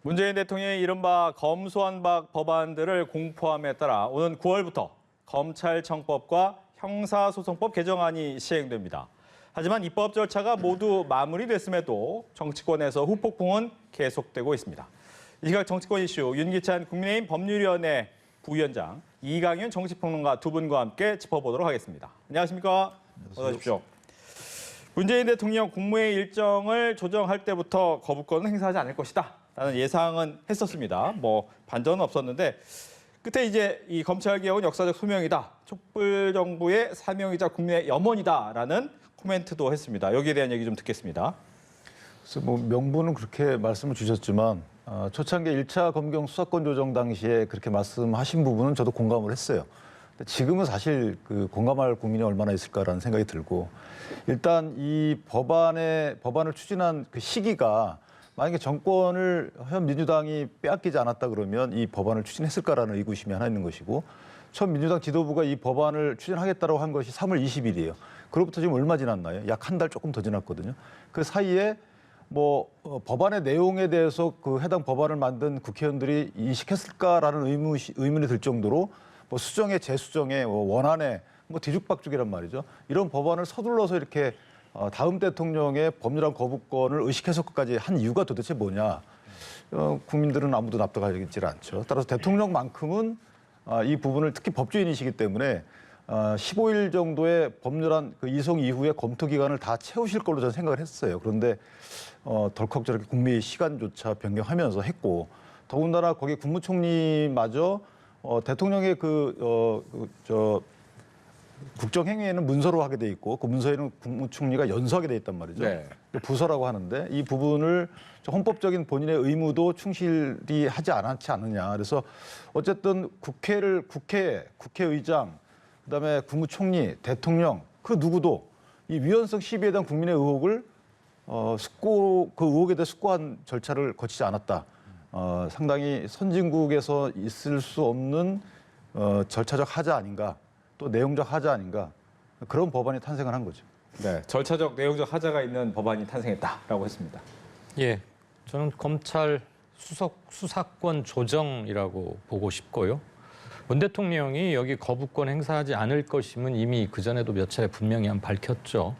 문재인 대통령의 이른바 검수완박 법안들을 공포함에 따라 오는 9월부터 검찰청법과 형사소송법 개정안이 시행됩니다. 하지만 입법 절차가 모두 마무리됐음에도 정치권에서 후폭풍은 계속되고 있습니다. 이 시각 정치권 이슈 윤기찬 국민의힘 법률위원회 부위원장, 이강윤 정치평론가 두 분과 함께 짚어보도록 하겠습니다. 안녕하십니까? 어서 오십시오. 문재인 대통령 국무회의 일정을 조정할 때부터 거부권은 행사하지 않을 것이다 라는 예상은 했었습니다. 반전은 없었는데 끝에 이제 이 검찰개혁은 역사적 소명이다. 촛불 정부의 사명이자 국민의 염원이다라는 코멘트도 했습니다. 여기에 대한 얘기 좀 듣겠습니다. 그래서 명분은 그렇게 말씀을 주셨지만 초창기 1차 검경 수사권 조정 당시에 그렇게 말씀하신 부분은 저도 공감을 했어요. 근데 지금은 사실 공감할 국민이 얼마나 있을까라는 생각이 들고, 일단 이 법안을 추진한 그 시기가 만약에 정권을 현 민주당이 빼앗기지 않았다 그러면 이 법안을 추진했을까라는 의구심이 하나 있는 것이고, 첫 민주당 지도부가 이 법안을 추진하겠다고 한 것이 3월 20일이에요. 그로부터 지금 얼마 지났나요? 약 한 달 조금 더 지났거든요. 그 사이에 법안의 내용에 대해서 그 해당 법안을 만든 국회의원들이 인식했을까라는 의문이 들 정도로 수정에 재수정에 원안에 뒤죽박죽이란 말이죠. 이런 법안을 서둘러서 이렇게 다음 대통령의 법률안 거부권을 의식해서까지 한 이유가 도대체 뭐냐? 국민들은 아무도 납득하지 않죠. 따라서 대통령만큼은 이 부분을, 특히 법조인이시기 때문에 15일 정도의 법률안 이송 이후에 검토 기간을 다 채우실 걸로 저는 생각을 했어요. 그런데 덜컥 저렇게 국무회의 시간조차 변경하면서 했고, 더군다나 거기 국무총리마저 대통령의 국정행위에는 문서로 하게 돼 있고, 그 문서에는 국무총리가 연서하게 돼 있단 말이죠. 네. 부서라고 하는데 이 부분을 헌법적인 본인의 의무도 충실히 하지 않았지 않느냐. 그래서 어쨌든 국회의장, 그다음에 국무총리, 대통령 그 누구도 이 위헌성 시비에 대한 국민의 의혹을 그 의혹에 대해 숙고한 절차를 거치지 않았다. 상당히 선진국에서 있을 수 없는 절차적 하자 아닌가, 또 내용적 하자 아닌가, 그런 법안이 탄생을 한 거죠. 네, 절차적 내용적 하자가 있는 법안이 탄생했다라고 했습니다. 예, 저는 검찰 수사권 조정이라고 보고 싶고요. 문 대통령이 여기 거부권 행사하지 않을 것임은 이미 그전에도 몇 차례 분명히 밝혔죠.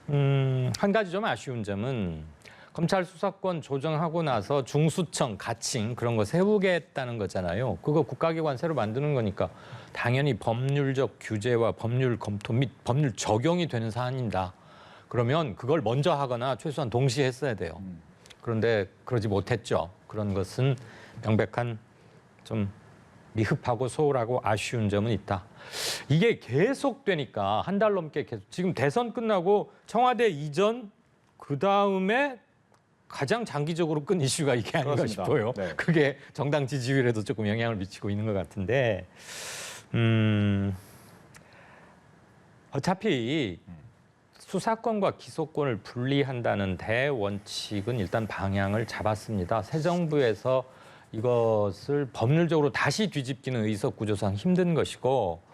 한 가지 좀 아쉬운 점은 검찰 수사권 조정하고 나서 중수청, 가칭 그런 거 세우겠다는 거잖아요. 그거 국가기관 새로 만드는 거니까 당연히 법률적 규제와 법률 검토 및 법률 적용이 되는 사안입니다. 그러면 그걸 먼저 하거나 최소한 동시에 했어야 돼요. 그런데 그러지 못했죠. 그런 것은 명백한 좀 미흡하고 소홀하고 아쉬운 점은 있다. 이게 계속되니까 한 달 넘게 계속, 지금 대선 끝나고 청와대 이전 그다음에 가장 장기적으로 끈 이슈가 이게 아닌가 그렇습니다. 싶어요. 네. 그게 정당 지지율에도 조금 영향을 미치고 있는 것 같은데, 어차피 수사권과 기소권을 분리한다는 대원칙은 일단 방향을 잡았습니다. 새 정부에서 이것을 법률적으로 다시 뒤집기는 의석 구조상 힘든 것이고,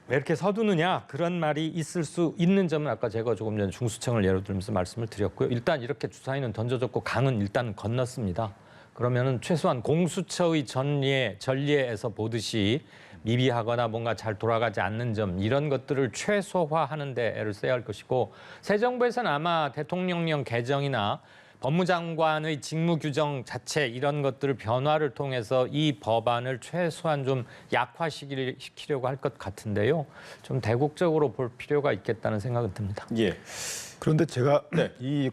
왜 이렇게 서두느냐, 그런 말이 있을 수 있는 점은 아까 제가 조금 전에 중수청을 예로 들면서 말씀을 드렸고요. 일단 이렇게 주사위는 던져졌고 강은 일단 건넜습니다. 그러면은 최소한 공수처의 전례에서 보듯이 미비하거나 뭔가 잘 돌아가지 않는 점, 이런 것들을 최소화하는 데 애를 써야 할 것이고, 새 정부에서는 아마 대통령령 개정이나 법무장관의 직무 규정 자체 이런 것들을 변화를 통해서 이 법안을 최소한 좀 약화시키려고 할 것 같은데요. 좀 대국적으로 볼 필요가 있겠다는 생각은 듭니다. 예. 그런데 제가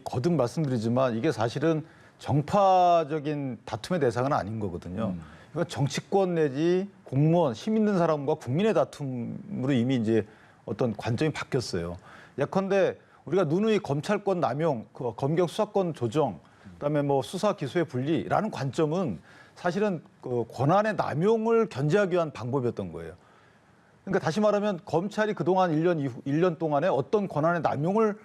거듭 말씀드리지만 이게 사실은 정파적인 다툼의 대상은 아닌 거거든요. 이건 정치권 내지 공무원, 힘 있는 사람과 국민의 다툼으로 이미 이제 어떤 관점이 바뀌었어요. 예컨대 우리가 누누이 검찰권 남용, 검경 수사권 조정, 그다음에 수사 기소의 분리라는 관점은 사실은 권한의 남용을 견제하기 위한 방법이었던 거예요. 그러니까 다시 말하면 검찰이 그동안 1년 동안에 어떤 권한의 남용을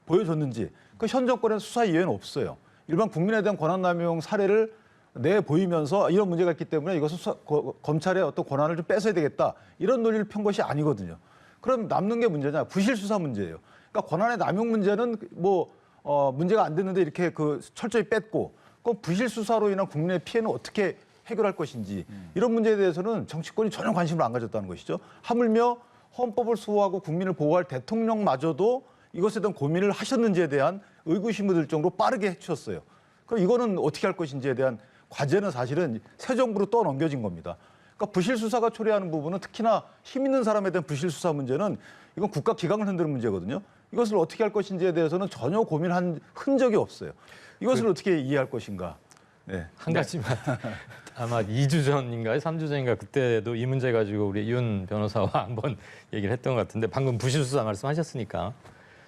보여줬는지, 현 정권의 수사 이외에는 없어요. 일반 국민에 대한 권한 남용 사례를 내보이면서 이런 문제가 있기 때문에 이것은 검찰의 어떤 권한을 좀 뺏어야 되겠다, 이런 논리를 편 것이 아니거든요. 그럼 남는 게 문제냐? 부실 수사 문제예요. 그러니까 권한의 남용 문제는 문제가 안 됐는데 이렇게 철저히 뺐고, 그럼 부실 수사로 인한 국민의 피해는 어떻게 해결할 것인지 이런 문제에 대해서는 정치권이 전혀 관심을 안 가졌다는 것이죠. 하물며 헌법을 수호하고 국민을 보호할 대통령마저도 이것에 대한 고민을 하셨는지에 대한 의구심을 들 정도로 빠르게 해치웠어요. 그럼 이거는 어떻게 할 것인지에 대한 과제는 사실은 새 정부로 떠넘겨진 겁니다. 그러니까 부실 수사가 초래하는 부분은 특히나 힘 있는 사람에 대한 부실 수사 문제는 이건 국가 기강을 흔드는 문제거든요. 이것을 어떻게 할 것인지에 대해서는 전혀 고민한 흔적이 없어요. 이것을 어떻게 이해할 것인가. 네. 한 가지만 아마 2주 전인가요? 3주 전인가 그때도 이 문제 가지고 우리 윤 변호사와 한번 얘기를 했던 것 같은데 방금 부실 수사 말씀하셨으니까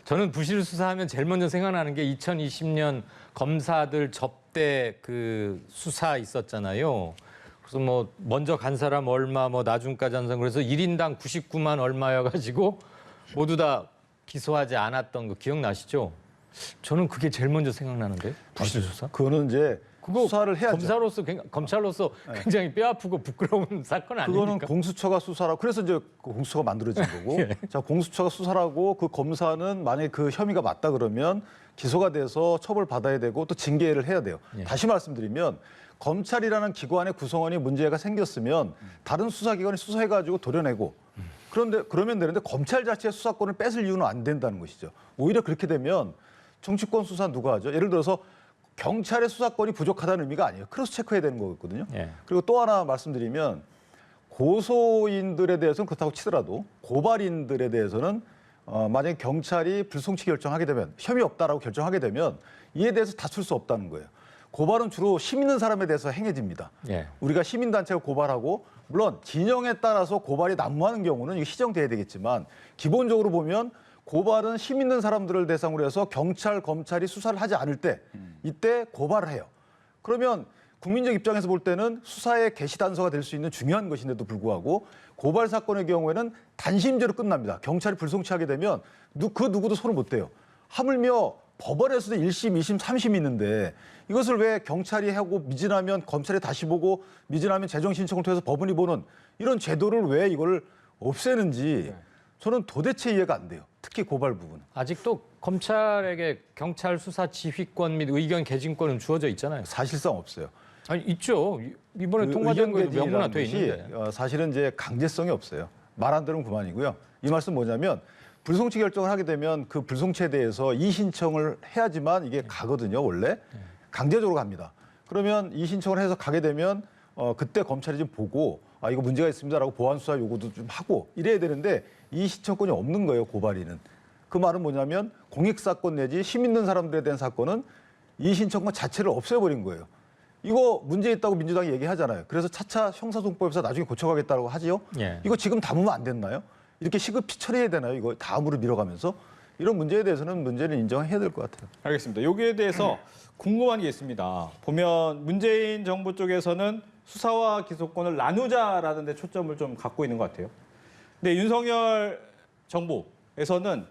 저는 부실 수사하면 제일 먼저 생각나는 게 2020년 검사들 접대 그 수사 있었잖아요. 그래서 뭐 먼저 간 사람 얼마 뭐 나중까지 한상 그래서 1인당 99만 얼마여가지고 모두 다 기소하지 않았던 거 기억나시죠? 저는 그게 제일 먼저 생각나는데 부실 수사? 그거는 이제 그거 수사를 해야죠. 검찰로서 굉장히 뼈아프고 부끄러운 사건 아닙니까? 그거는 공수처가 수사라고 그래서 이제 그 공수처가 만들어진 거고 예. 자 공수처가 수사라고 그 검사는 만약에 그 혐의가 맞다 그러면 기소가 돼서 처벌받아야 되고 또 징계를 해야 돼요. 예. 다시 말씀드리면 검찰이라는 기관의 구성원이 문제가 생겼으면 다른 수사기관이 수사해가지고 도려내고 그런데 그러면 되는데 검찰 자체의 수사권을 뺏을 이유는 안 된다는 것이죠. 오히려 그렇게 되면 정치권 수사 누가 하죠? 예를 들어서 경찰의 수사권이 부족하다는 의미가 아니에요. 크로스 체크해야 되는 거거든요. 예. 그리고 또 하나 말씀드리면 고소인들에 대해서는 그렇다고 치더라도 고발인들에 대해서는 만약에 경찰이 불송치 결정하게 되면 혐의 없다라고 결정하게 되면 이에 대해서 다툴 수 없다는 거예요. 고발은 주로 힘 있는 사람에 대해서 행해집니다. 예. 우리가 시민단체가 고발하고 물론 진영에 따라서 고발이 난무하는 경우는 이게 시정돼야 되겠지만 기본적으로 보면 고발은 힘 있는 사람들을 대상으로 해서 경찰, 검찰이 수사를 하지 않을 때 이때 고발을 해요. 그러면 국민적 입장에서 볼 때는 수사의 개시 단서가 될 수 있는 중요한 것인데도 불구하고 고발 사건의 경우에는 단심제로 끝납니다. 경찰이 불송치하게 되면 그 누구도 손을 못 대요. 하물며 법원에서도 1심, 2심, 3심이 있는데 이것을 왜 경찰이 하고 미진하면 검찰이 다시 보고 미진하면 재정 신청을 통해서 법원이 보는 이런 제도를 왜 이걸 없애는지 저는 도대체 이해가 안 돼요. 특히 고발 부분. 아직도 검찰에게 경찰 수사 지휘권 및 의견 개진권은 주어져 있잖아요. 사실상 없어요. 아니 있죠. 이번에 그 통과된 의견 거에도 명문화돼 개진이라는 있는데. 것이 사실은 이제 강제성이 없어요. 말 안 들으면 그만이고요. 이 말씀 뭐냐면 불송치 결정을 하게 되면 그 불송치에 대해서 이의신청을 해야지만 이게 가거든요. 원래 강제적으로 갑니다. 그러면 이의신청을 해서 가게 되면 그때 검찰이 좀 보고 이거 문제가 있습니다라고 보완 수사 요구도 좀 하고 이래야 되는데 이의신청권이 없는 거예요. 고발인은. 그 말은 뭐냐면 공익사건 내지 힘 있는 사람들에 대한 사건은 이의신청권 자체를 없애버린 거예요. 이거 문제 있다고 민주당이 얘기하잖아요. 그래서 차차 형사소송법에서 나중에 고쳐가겠다고 하지요. 예. 이거 지금 담으면 안 됐나요? 이렇게 시급히 처리해야 되나요? 이거 다음으로 밀어가면서 이런 문제에 대해서는 문제는 인정해야 될 것 같아요. 알겠습니다. 여기에 대해서 궁금한 게 있습니다. 보면 문재인 정부 쪽에서는 수사와 기소권을 나누자라는 데 초점을 좀 갖고 있는 것 같아요. 근데 윤석열 정부에서는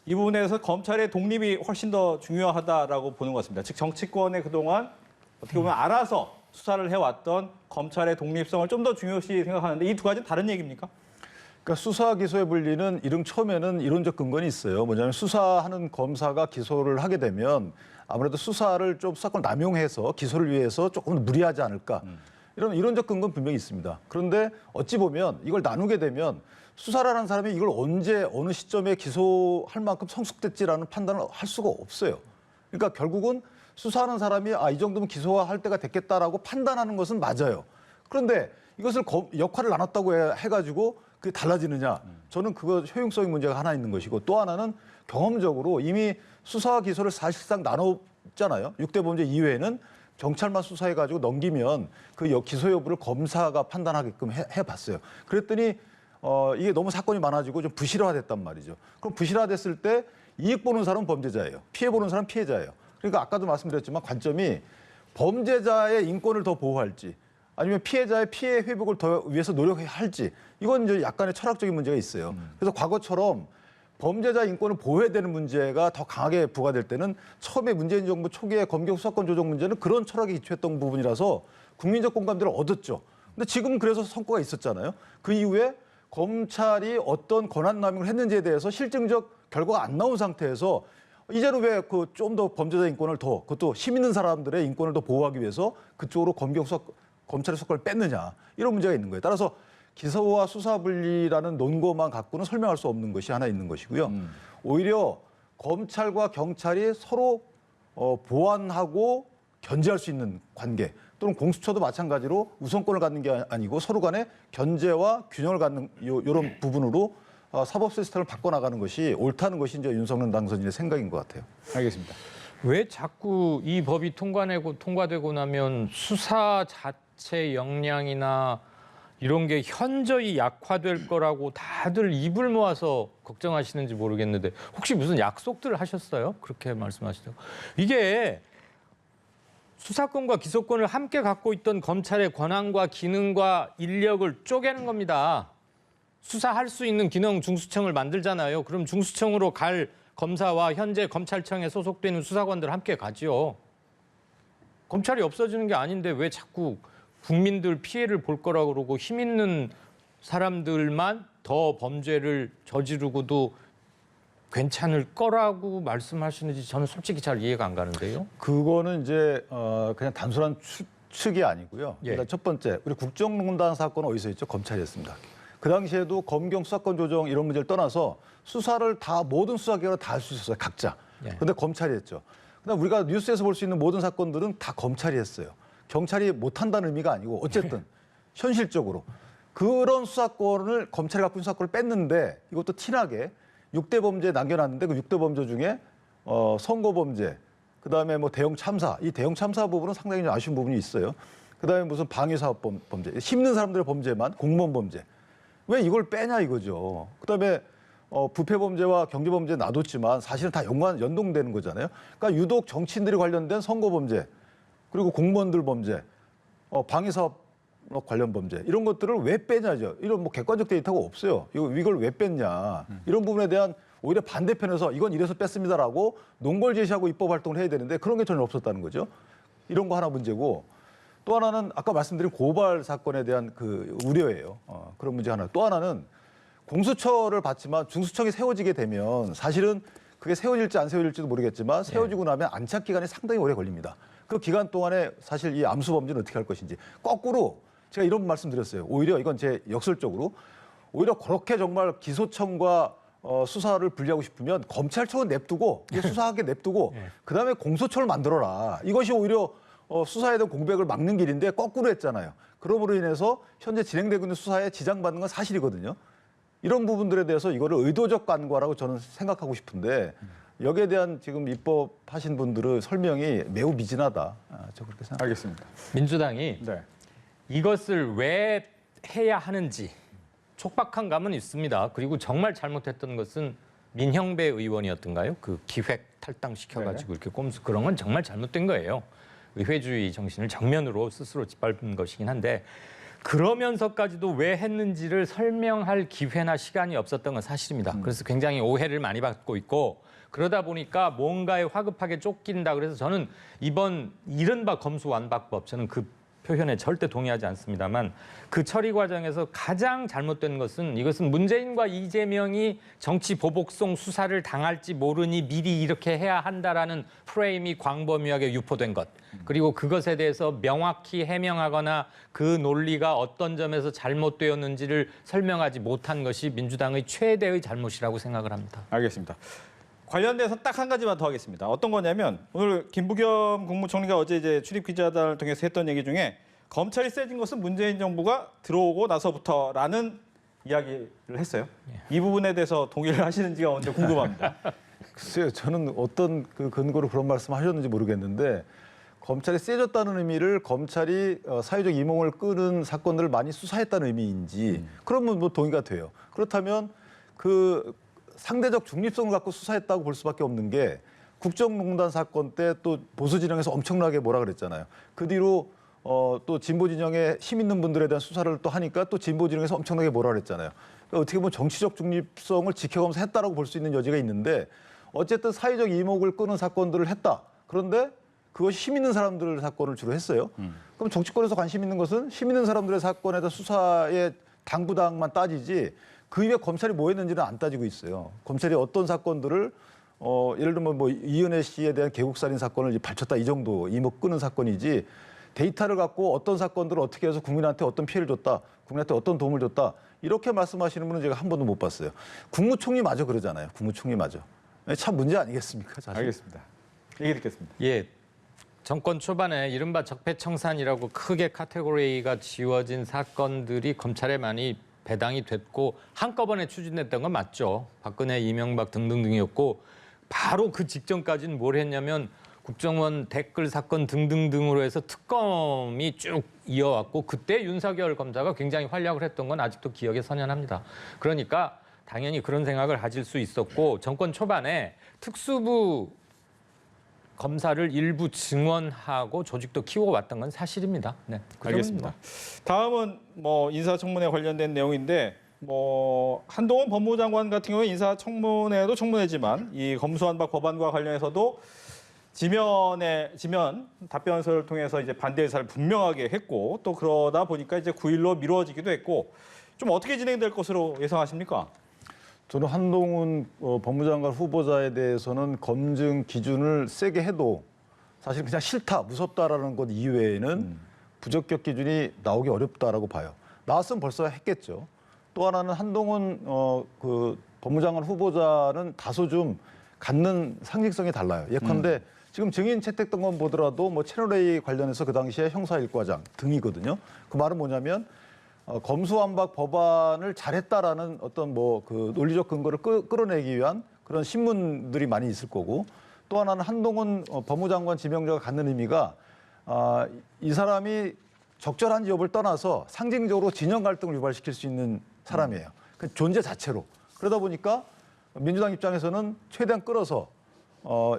이 부분에서 검찰의 독립이 훨씬 더 중요하다라고 보는 것 같습니다. 즉 정치권에 그동안 어떻게 보면 알아서 수사를 해왔던 검찰의 독립성을 좀 더 중요시 생각하는데 이 두 가지는 다른 얘기입니까? 그러니까 수사 기소의 분리는 이름 처음에는 이론적 근거는 있어요. 뭐냐면 수사하는 검사가 기소를 하게 되면 아무래도 수사를 좀 수사권을 남용해서 기소를 위해서 조금 무리하지 않을까. 이런 이론적 근거는 분명히 있습니다. 그런데 어찌 보면 이걸 나누게 되면 수사를 하는 사람이 이걸 언제 어느 시점에 기소할 만큼 성숙됐지라는 판단을 할 수가 없어요. 그러니까 결국은 수사하는 사람이 이 정도면 기소할 때가 됐겠다라고 판단하는 것은 맞아요. 그런데 이것을 역할을 나눴다고 해가지고 그게 달라지느냐? 저는 그거 효용성의 문제가 하나 있는 것이고 또 하나는 경험적으로 이미 수사와 기소를 사실상 나눴잖아요. 6대 범죄 이외에는 경찰만 수사해가지고 넘기면 그 기소 여부를 검사가 판단하게끔 해봤어요. 그랬더니 이게 너무 사건이 많아지고 좀 부실화됐단 말이죠. 그럼 부실화됐을 때 이익 보는 사람은 범죄자예요. 피해 보는 사람은 피해자예요. 그러니까 아까도 말씀드렸지만 관점이 범죄자의 인권을 더 보호할지 아니면 피해자의 피해 회복을 더 위해서 노력해야 할지 이건 이제 약간의 철학적인 문제가 있어요. 그래서 과거처럼 범죄자 인권을 보호해야 되는 문제가 더 강하게 부과될 때는 처음에 문재인 정부 초기에 검경 수사권 조정 문제는 그런 철학에 기초했던 부분이라서 국민적 공감대를 얻었죠. 근데 지금 그래서 성과가 있었잖아요. 그 이후에 검찰이 어떤 권한 남용을 했는지에 대해서 실증적 결과가 안 나온 상태에서 이제는 왜 그 좀 더 범죄자 인권을 더 그것도 힘 있는 사람들의 인권을 더 보호하기 위해서 그쪽으로 검찰의 수사권을 뺐느냐 이런 문제가 있는 거예요. 따라서 기소와 수사 분리라는 논거만 갖고는 설명할 수 없는 것이 하나 있는 것이고요. 오히려 검찰과 경찰이 서로 보완하고 견제할 수 있는 관계 또는 공수처도 마찬가지로 우선권을 갖는 게 아니고 서로 간에 견제와 균형을 갖는 이런 부분으로 사법 시스템을 바꿔나가는 것이 옳다는 것이 이제 윤석열 당선인의 생각인 것 같아요. 알겠습니다. 왜 자꾸 이 법이 통과되고 나면 수사 자체 역량이나 이런 게 현저히 약화될 거라고 다들 입을 모아서 걱정하시는지 모르겠는데 혹시 무슨 약속들을 하셨어요? 그렇게 말씀하시죠. 이게 수사권과 기소권을 함께 갖고 있던 검찰의 권한과 기능과 인력을 쪼개는 겁니다. 수사할 수 있는 기능 중수청을 만들잖아요. 그럼 중수청으로 갈 검사와 현재 검찰청에 소속되는 수사관들 함께 가지요. 검찰이 없어지는 게 아닌데 왜 자꾸 국민들 피해를 볼 거라고 그러고 힘 있는 사람들만 더 범죄를 저지르고도 괜찮을 거라고 말씀하시는지 저는 솔직히 잘 이해가 안 가는데요. 그거는 이제 그냥 단순한 추측이 아니고요. 예. 일단 첫 번째, 우리 국정농단 사건은 어디서 했죠? 검찰이었습니다. 그 당시에도 검경 수사권 조정 이런 문제를 떠나서 수사를 다 모든 수사기관을 다 할 수 있었어요. 각자. 예. 그런데 검찰이 했죠. 그다음 우리가 뉴스에서 볼 수 있는 모든 사건들은 다 검찰이 했어요. 경찰이 못한다는 의미가 아니고 어쨌든 현실적으로 그런 수사권을 검찰이 갖고 있는 수사권을 뺐는데 이것도 티나게 6대 범죄에 남겨놨는데 그 6대 범죄 중에 선거 범죄, 그다음에 뭐 대형 참사, 이 대형 참사 부분은 상당히 좀 아쉬운 부분이 있어요. 그다음에 무슨 방위사업 범죄, 힘든 사람들의 범죄만 공무원 범죄. 왜 이걸 빼냐 이거죠. 그다음에 부패 범죄와 경제 범죄 놔뒀지만 사실은 다 연동되는 거잖아요. 그러니까 유독 정치인들이 관련된 선거 범죄, 그리고 공무원들 범죄, 방위사업 관련 범죄 이런 것들을 왜 빼냐죠. 이런 뭐 객관적 데이터가 없어요. 이걸 왜 뺐냐. 이런 부분에 대한 오히려 반대편에서 이건 이래서 뺐습니다라고 논걸 제시하고 입법 활동을 해야 되는데 그런 게 전혀 없었다는 거죠. 이런 거 하나 문제고 또 하나는 아까 말씀드린 고발 사건에 대한 그 우려예요. 그런 문제 하나. 또 하나는 공수처를 받지만 중수청이 세워지게 되면 사실은 그게 세워질지 안 세워질지도 모르겠지만 세워지고 나면 안착 기간이 상당히 오래 걸립니다. 그 기간 동안에 사실 이 암수 범죄는 어떻게 할 것인지 거꾸로 제가 이런 말씀 드렸어요. 오히려 이건 제 역설적으로 오히려 그렇게 정말 기소청과 수사를 분리하고 싶으면 검찰청은 냅두고 수사하게 냅두고 그다음에 공소처를 만들어라. 이것이 오히려 수사에 대한 공백을 막는 길인데 거꾸로 했잖아요. 그럼으로 인해서 현재 진행되고 있는 수사에 지장받는 건 사실이거든요. 이런 부분들에 대해서 이거를 의도적 간과라고 저는 생각하고 싶은데 여기에 대한 지금 입법하신 분들의 설명이 매우 미진하다. 저 그렇게 생각합니다. 알겠습니다. 민주당이 네. 이것을 왜 해야 하는지 촉박한 감은 있습니다. 그리고 정말 잘못했던 것은 민형배 의원이었던가요? 그 기획 탈당시켜가지고 이렇게 꼼수 그런 건 정말 잘못된 거예요. 의회주의 정신을 정면으로 스스로 짓밟은 것이긴 한데 그러면서까지도 왜 했는지를 설명할 기회나 시간이 없었던 건 사실입니다. 그래서 굉장히 오해를 많이 받고 있고 그러다 보니까 뭔가에 화급하게 쫓긴다. 그래서 저는 이번 이른바 검수완박법 저는 그 표현에 절대 동의하지 않습니다만 그 처리 과정에서 가장 잘못된 것은 이것은 문재인과 이재명이 정치 보복성 수사를 당할지 모르니 미리 이렇게 해야 한다라는 프레임이 광범위하게 유포된 것. 그리고 그것에 대해서 명확히 해명하거나 그 논리가 어떤 점에서 잘못되었는지를 설명하지 못한 것이 민주당의 최대의 잘못이라고 생각을 합니다. 알겠습니다. 관련돼서 딱 한 가지만 더 하겠습니다. 어떤 거냐면 오늘 김부겸 국무총리가 어제 이제 출입 기자단을 통해서 했던 얘기 중에 검찰이 세진 것은 문재인 정부가 들어오고 나서부터라는 이야기를 했어요. 이 부분에 대해서 동의를 하시는지가 먼저 궁금합니다. 글쎄요, 저는 어떤 그 근거로 그런 말씀하셨는지 모르겠는데 검찰이 세졌다는 의미를 검찰이 사회적 이몽을 끄는 사건들을 많이 수사했다는 의미인지 그러면 뭐 동의가 돼요. 그렇다면 그 상대적 중립성을 갖고 수사했다고 볼 수밖에 없는 게 국정농단 사건 때 또 보수 진영에서 엄청나게 뭐라 그랬잖아요. 그 뒤로 또 진보 진영에 힘 있는 분들에 대한 수사를 또 하니까 또 진보 진영에서 엄청나게 뭐라 그랬잖아요. 그러니까 어떻게 보면 정치적 중립성을 지켜가면서 했다라고 볼 수 있는 여지가 있는데 어쨌든 사회적 이목을 끄는 사건들을 했다. 그런데 그것이 힘 있는 사람들 사건을 주로 했어요. 그럼 정치권에서 관심 있는 것은 힘 있는 사람들의 사건에 대한 수사의 당부당만 따지지 그 이후에 검찰이 뭐 했는지는 안 따지고 있어요. 검찰이 어떤 사건들을 예를 들면 뭐 이은혜 씨에 대한 계곡살인 사건을 밝혔다 이 정도 이목 끄는 사건이지 데이터를 갖고 어떤 사건들을 어떻게 해서 국민한테 어떤 피해를 줬다, 국민한테 어떤 도움을 줬다 이렇게 말씀하시는 분은 제가 한 번도 못 봤어요. 국무총리마저 그러잖아요. 국무총리마저. 참 문제 아니겠습니까? 사실. 알겠습니다. 얘기 듣겠습니다. 예. 정권 초반에 이른바 적폐청산이라고 크게 카테고리가 지워진 사건들이 검찰에 많이 배당이 됐고 한꺼번에 추진됐던 건 맞죠. 박근혜, 이명박 등등등이었고 바로 그 직전까지는 뭘 했냐면 국정원 댓글 사건 등등등으로 해서 특검이 쭉 이어왔고 그때 윤석열 검사가 굉장히 활약을 했던 건 아직도 기억에 선연합니다. 그러니까 당연히 그런 생각을 가질 수 있었고 정권 초반에 특수부 검사를 일부 증원하고 조직도 키워왔던 건 사실입니다. 네, 그 알겠습니다. 다음은 뭐 인사청문회 관련된 내용인데 뭐 한동훈 법무장관 같은 경우에 인사청문회도 청문회지만 이 검수완박 법안과 관련해서도 지면 답변서를 통해서 이제 반대 의사를 분명하게 했고 또 그러다 보니까 이제 9일로 미뤄지기도 했고 좀 어떻게 진행될 것으로 예상하십니까? 저는 한동훈 법무장관 후보자에 대해서는 검증 기준을 세게 해도 사실 그냥 싫다, 무섭다라는 것 이외에는 부적격 기준이 나오기 어렵다라고 봐요. 나왔으면 벌써 했겠죠. 또 하나는 한동훈 그 법무장관 후보자는 다소 좀 갖는 상징성이 달라요. 예컨대 지금 증인 채택된 건 보더라도 뭐 채널A 관련해서 그 당시에 형사일과장 등이거든요. 그 말은 뭐냐면 검수완박 법안을 잘했다라는 어떤 뭐 그 논리적 근거를 끌어내기 위한 그런 신문들이 많이 있을 거고 또 하나는 한동훈 법무장관 지명자가 갖는 의미가 이 사람이 적절한지 여부를 떠나서 상징적으로 진영 갈등을 유발시킬 수 있는 사람이에요. 그 존재 자체로. 그러다 보니까 민주당 입장에서는 최대한 끌어서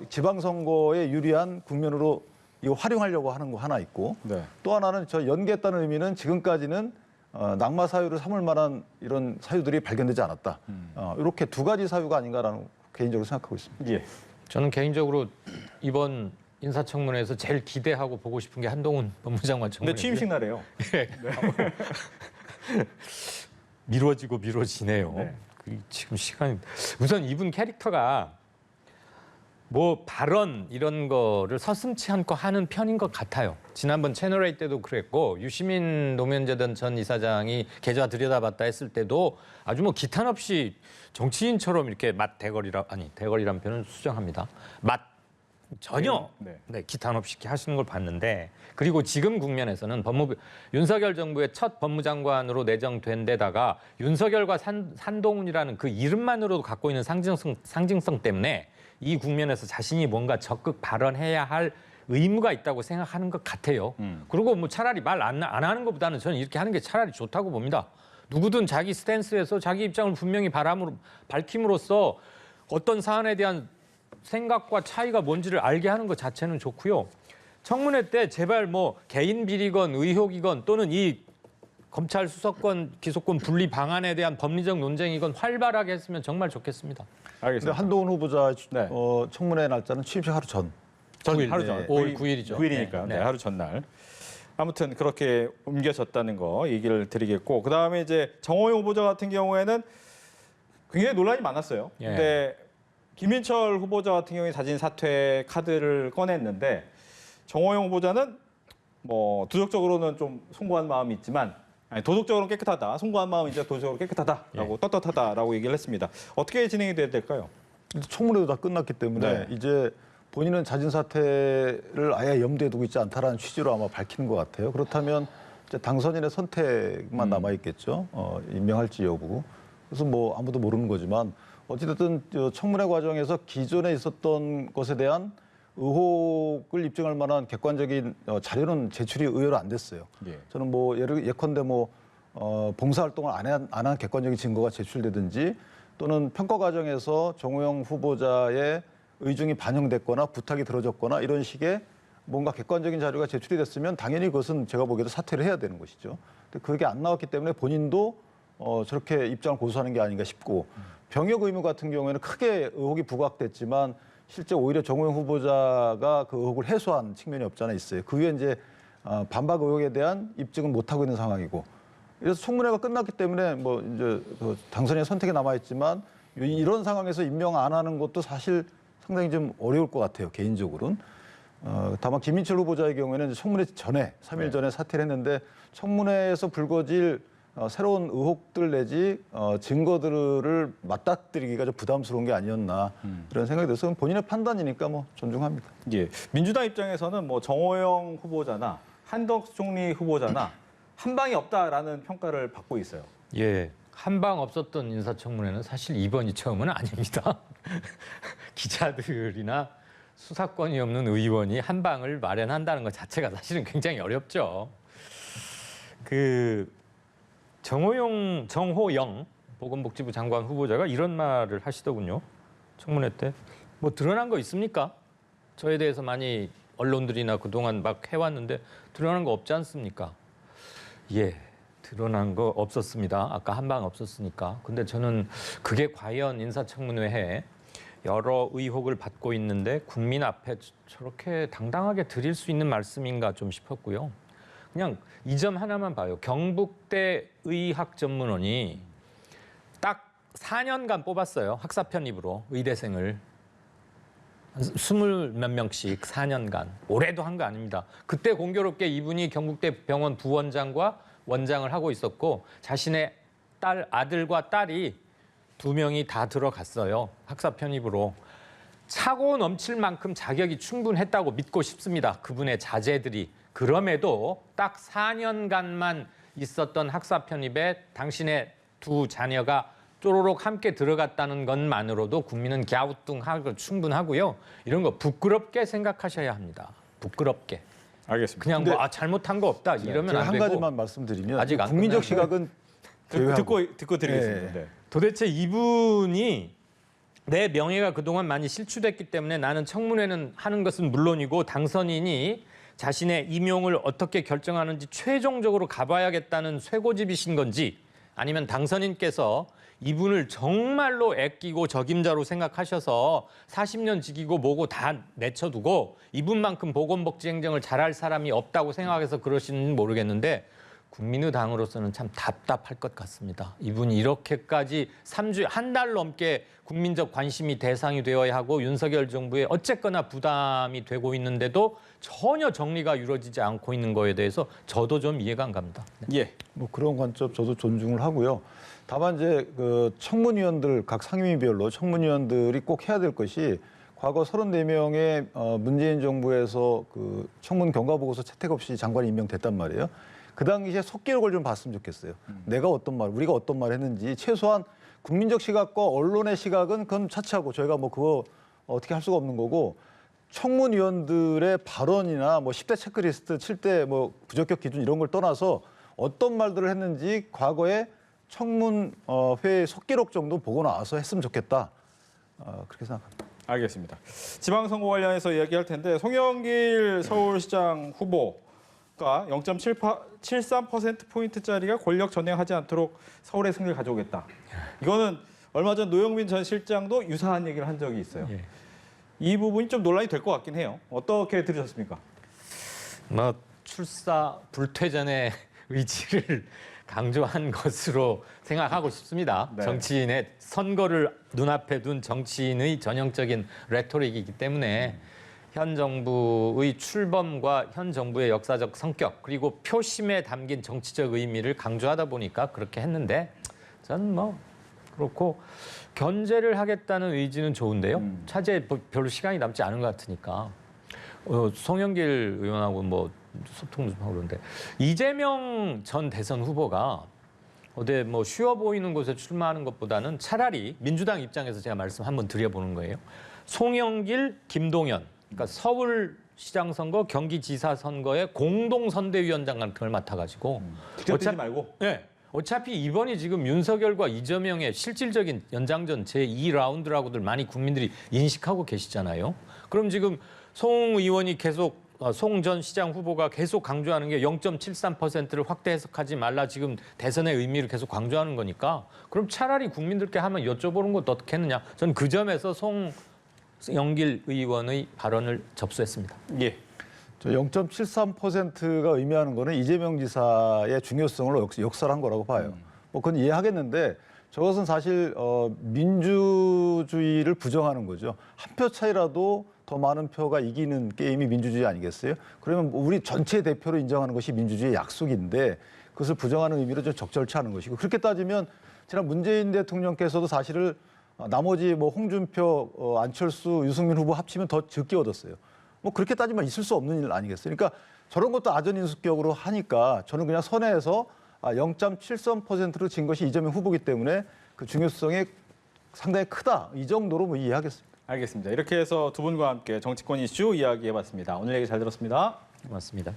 지방선거에 유리한 국면으로 이거 활용하려고 하는 거 하나 있고 네. 또 하나는 저 연계했다는 의미는 지금까지는 낙마 사유를 삼을 만한 이런 사유들이 발견되지 않았다. 이렇게 두 가지 사유가 아닌가라는 개인적으로 생각하고 있습니다. 예. 저는 개인적으로 이번 인사청문회에서 제일 기대하고 보고 싶은 게 한동훈 법무장관 청문회. 근데 취임식 날이에요. 미뤄지고 미뤄지네요. 네. 지금 시간이 우선 이분 캐릭터가 뭐 발언 이런 거를 서슴치 않고 하는 편인 것 같아요. 지난번 채널A 때도 그랬고 유시민 노무현재단 전 이사장이 계좌 들여다봤다 했을 때도 아주 뭐 기탄 없이 정치인처럼 이렇게 대거리란 표현은 수정합니다. 전혀 네. 기탄 없이 이렇게 하시는 걸 봤는데 그리고 지금 국면에서는 윤석열 정부의 첫 법무장관으로 내정된 데다가 윤석열과 한동훈이라는 그 이름만으로도 갖고 있는 상징성 때문에 이 국면에서 자신이 뭔가 적극 발언해야 할 의무가 있다고 생각하는 것 같아요. 그리고 뭐 차라리 말 안 하는 것보다는 저는 이렇게 하는 게 차라리 좋다고 봅니다. 누구든 자기 스탠스에서 자기 입장을 분명히 밝힘으로써 어떤 사안에 대한 생각과 차이가 뭔지를 알게 하는 것 자체는 좋고요. 청문회 때 제발 뭐 개인 비리건 의혹이건 또는 이 검찰 수사권 기소권 분리 방안에 대한 법리적 논쟁이건 활발하게 했으면 정말 좋겠습니다. 근데 알겠습니다. 한동훈 후보자 네. 청문회 날짜는 취임식 하루 전. 9일, 하루 전. 5월 9일이죠. 9일이니까 네. 하루 전날. 아무튼 그렇게 옮겨졌다는 거 얘기를 드리겠고 그다음에 이제 정호영 후보자 같은 경우에는 굉장히 논란이 많았어요. 예. 근데 김인철 후보자 같은 경우에 자진 사퇴 카드를 꺼냈는데 정호영 후보자는 뭐 도덕적으로는 좀 송구한 마음이 있지만 도덕적으로는 깨끗하다. 송구한 마음은 이제 도덕적으로 깨끗하다라고 떳떳하다라고 얘기를 했습니다. 어떻게 진행이 돼야 될까요? 청문회도 다 끝났기 때문에 네. 이제 본인은 자진 사퇴를 아예 염두에 두고 있지 않다라는 취지로 아마 밝히는 것 같아요. 그렇다면 이제 당선인의 선택만 남아 있겠죠. 임명할지 여부. 그래서 뭐 아무도 모르는 거지만 어찌됐든 청문회 과정에서 기존에 있었던 것에 대한 의혹을 입증할 만한 객관적인 자료는 제출이 의외로 안 됐어요. 예. 저는 뭐 예컨대 뭐 봉사활동을 안 한 객관적인 증거가 제출되든지 또는 평가 과정에서 정호영 후보자의 의중이 반영됐거나 부탁이 들어졌거나 이런 식의 뭔가 객관적인 자료가 제출이 됐으면 당연히 그것은 제가 보기에도 사퇴를 해야 되는 것이죠. 근데 그게 안 나왔기 때문에 본인도 저렇게 입장을 고수하는 게 아닌가 싶고 병역 의무 같은 경우에는 크게 의혹이 부각됐지만 실제 오히려 정호영 후보자가 그 의혹을 해소한 측면이 없지 않아 있어요. 그 위에 이제 반박 의혹에 대한 입증은 못 하고 있는 상황이고 그래서 청문회가 끝났기 때문에 뭐 이제 당선인의 선택이 남아 있지만 이런 상황에서 임명 안 하는 것도 사실 상당히 좀 어려울 것 같아요. 개인적으로는. 다만 김인철 후보자의 경우에는 이제 청문회 전에 3일 전에 사퇴를 했는데 청문회에서 불거질 새로운 의혹들 내지 증거들을 맞닥뜨리기가 좀 부담스러운 게 아니었나 이런 생각이 들어서 본인의 판단이니까 뭐 존중합니다. 예. 민주당 입장에서는 뭐 정호영 후보자나 한덕수 총리 후보자나 한 방이 없다라는 평가를 받고 있어요. 예. 한 방 없었던 인사청문회는 사실 이번이 처음은 아닙니다. 기자들이나 수사권이 없는 의원이 한 방을 마련한다는 것 자체가 사실은 굉장히 어렵죠. 정호영 보건복지부 장관 후보자가 이런 말을 하시더군요. 청문회 때. 뭐 드러난 거 있습니까? 저에 대해서 많이 언론들이나 그동안 막 해왔는데 드러난 거 없지 않습니까? 예, 드러난 거 없었습니다. 아까 한 방 없었으니까. 근데 저는 그게 과연 인사청문회에 여러 의혹을 받고 있는데 국민 앞에 저렇게 당당하게 드릴 수 있는 말씀인가 좀 싶었고요. 그냥 이 점 하나만 봐요. 경북대 의학전문원이 딱 4년간 뽑았어요. 학사 편입으로 의대생을. 20몇 명씩 4년간. 올해도 한 거 아닙니다. 그때 공교롭게 이분이 경북대 병원 부원장과 원장을 하고 있었고 자신의 아들과 딸이 2명이 다 들어갔어요. 학사 편입으로. 차고 넘칠 만큼 자격이 충분했다고 믿고 싶습니다. 그분의 자제들이. 그럼에도 딱 4년간만 있었던 학사 편입에 당신의 2 자녀가 쪼로록 함께 들어갔다는 것만으로도 국민은 갸우뚱하고 충분하고요. 이런 거 부끄럽게 생각하셔야 합니다. 부끄럽게. 알겠습니다. 그냥 뭐 잘못한 거 없다 이러면 제가 안 한 되고. 가지만 말씀드리면 아직 안 국민적 끝났는데. 시각은 듣고 드리겠습니다. 네. 네. 도대체 이분이 내 명예가 그동안 많이 실추됐기 때문에 나는 청문회는 하는 것은 물론이고 당선인이 자신의 임용을 어떻게 결정하는지 최종적으로 가봐야겠다는 쇠고집이신 건지 아니면 당선인께서 이분을 정말로 아끼고 적임자로 생각하셔서 40년 지키고 뭐고 다 내쳐두고 이분만큼 보건복지 행정을 잘할 사람이 없다고 생각해서 그러시는지 모르겠는데 국민의당으로서는 참 답답할 것 같습니다. 이분이 이렇게까지 3주, 한 달 넘게 국민적 관심이 대상이 되어야 하고 윤석열 정부에 어쨌거나 부담이 되고 있는데도 전혀 정리가 이루어지지 않고 있는 거에 대해서 저도 좀 이해가 안 갑니다. 예. 뭐 그런 관점 저도 존중을 하고요. 다만 이제 그 청문위원들 각 상임위별로 청문위원들이 꼭 해야 될 것이 과거 34명의 문재인 정부에서 그 청문 경과 보고서 채택 없이 장관이 임명됐단 말이에요. 그 당시에 속기록을 좀 봤으면 좋겠어요. 내가 어떤 말, 우리가 어떤 말 했는지 최소한 국민적 시각과 언론의 시각은 그건 차치하고 저희가 뭐 그거 어떻게 할 수가 없는 거고 청문위원들의 발언이나 뭐 10대 체크리스트, 7대 뭐 부적격 기준 이런 걸 떠나서 어떤 말들을 했는지 과거에 청문회 속기록 정도 보고 나와서 했으면 좋겠다. 그렇게 생각합니다. 알겠습니다. 지방선거 관련해서 이야기할 텐데 송영길 서울시장 후보가 0.73%포인트짜리가 권력 전행하지 않도록 서울의 승리를 가져오겠다. 이거는 얼마 전 노영민 전 실장도 유사한 얘기를 한 적이 있어요. 예. 이 부분이 좀 논란이 될 것 같긴 해요. 어떻게 들으셨습니까? 뭐 출사 불퇴전의 의지를 강조한 것으로 생각하고 싶습니다. 네. 정치인의 선거를 눈앞에 둔 정치인의 전형적인 레토릭이기 때문에 현 정부의 출범과 현 정부의 역사적 성격 그리고 표심에 담긴 정치적 의미를 강조하다 보니까 그렇게 했는데 저는 뭐 그렇고 견제를 하겠다는 의지는 좋은데요. 차제에 별로 시간이 남지 않은 것 같으니까 송영길 의원하고 뭐 소통도 좀 하고 그러는데 이재명 전 대선 후보가 어디 뭐 쉬워 보이는 곳에 출마하는 것보다는 차라리 민주당 입장에서 제가 말씀 한번 드려보는 거예요. 송영길, 김동연, 그러니까 서울시장 선거, 경기지사 선거의 공동 선대위원장 같은 걸 맡아가지고 직접 뛰지 말고. 네. 어차피 이번이 지금 윤석열과 이재명의 실질적인 연장전 제2라운드라고들 많이 국민들이 인식하고 계시잖아요. 그럼 지금 송 의원이 계속 송 전 시장 후보가 계속 강조하는 게 0.73%를 확대 해석하지 말라 지금 대선의 의미를 계속 강조하는 거니까 그럼 차라리 국민들께 한번 여쭤보는 것도 어떻게 했느냐. 저는 그 점에서 송영길 의원의 발언을 접수했습니다. 예. 0.73%가 의미하는 거는 이재명 지사의 중요성을 역설한 거라고 봐요. 뭐 그건 이해하겠는데 저것은 사실 민주주의를 부정하는 거죠. 한 표 차이라도 더 많은 표가 이기는 게임이 민주주의 아니겠어요? 그러면 우리 전체 대표로 인정하는 것이 민주주의의 약속인데 그것을 부정하는 의미로 좀 적절치 않은 것이고 그렇게 따지면 지난 문재인 대통령께서도 사실을 나머지 뭐 홍준표, 안철수, 유승민 후보 합치면 더 적게 얻었어요. 뭐 그렇게 따지면 있을 수 없는 일 아니겠어요? 그러니까 저런 것도 아전인수격으로 하니까 저는 그냥 선회에서 0.73%로 진 것이 이재명 후보기 때문에 그 중요성이 상당히 크다. 이 정도로 뭐 이해하겠습니다. 알겠습니다. 이렇게 해서 두 분과 함께 정치권 이슈 이야기해봤습니다. 오늘 얘기 잘 들었습니다. 고맙습니다.